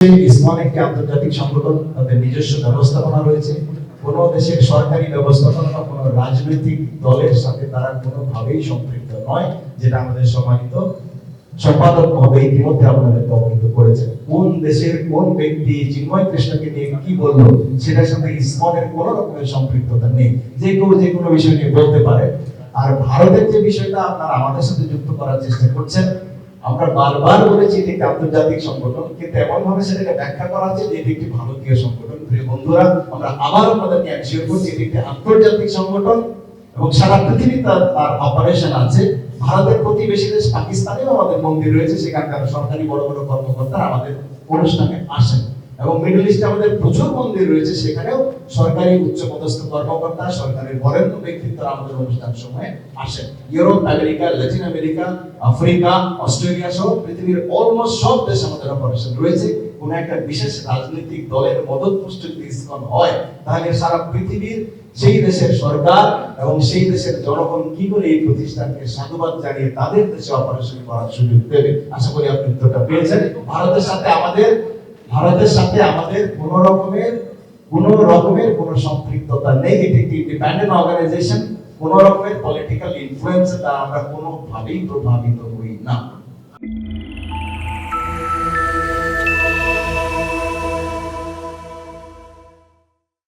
ইসলাম একটি আন্তর্জাতিক সংগঠন, তাদের নিজস্ব ব্যবস্থাপনা রয়েছে। কোন দেশের সরকারি ব্যবস্থাপনা বা কোন রাজনৈতিক দলের সাথে তারা কোনোভাবেই সম্পৃক্ত নয়, যেটা আমাদের সম্মানিত সম্পাদক মহোদয় ইতিমধ্যে আপনাদেরকে অবহিত করেছেন। কোন দেশের কোন ব্যক্তি চিন্ময় কৃষ্ণকে নিয়ে কি বললো সেটার সাথে ইসলামের কোন রকমের সম্পৃক্ততা নেই। যে কেউ যে কোনো বিষয় নিয়ে বলতে পারে। আর ভারতের যে বিষয়টা আপনারা আমাদের সাথে যুক্ত করার চেষ্টা করছেন, আমরা বারবার বলেছি এটি একটি আন্তর্জাতিক সংগঠন, কিন্তু এমন ভাবে সেটাকে ব্যাখ্যা করা হচ্ছে যে এটি একটি ভারতীয় সংগঠন। প্রিয় বন্ধুরা, আমরা আবার আপনাদেরকে এনশিওর করছি এটি একটি আন্তর্জাতিক সংগঠন এবং সারা পৃথিবীতে তার অপারেশন আছে। ভারতের প্রতিবেশী দেশ পাকিস্তানেও আমাদের মন্দির রয়েছে, সেখানকার সরকারি বড় বড় কর্মকর্তা আমাদের অনুষ্ঠানে আসেন। এবং মিডল ইস্টে আমাদের প্রচুর মন্দির রয়েছে, সেখানেও সরকারি উচ্চপদস্থ কর্মকর্তা, সরকারের বরেণ্য ব্যক্তিত্বরা আমাদের অনুষ্ঠান সময়ে আসেন। Europe, America, Latin America, Africa, Australia সহ পৃথিবীর অলমোস্ট সব দেশে আমাদের অপারেশন রয়েছে। কোন একটা বিশেষ রাজনৈতিক দলের মদতপুষ্ট যদি ইসকন হয়, তাহলে সারা পৃথিবীর সেই দেশের সরকার এবং সেই দেশের জনগণ কি করে এই প্রতিষ্ঠানকে সাধুবাদ জানিয়ে তাদের দেশে অপারেশন করার সুযোগ দেবে। আশা করি আপনি উত্তরটা পেয়েছেন। ভারতের সাথে আমাদের কোন রকমের কোন সম্পৃক্ততা নেই। এটি একটি ইন্ডিপেন্ডেন্ট অর্গানাইজেশন। কোন রকমের পলিটিক্যাল ইনফ্লুয়েন্স দ্বারা আমরা কোনোভাবেই প্রভাবিত হই না।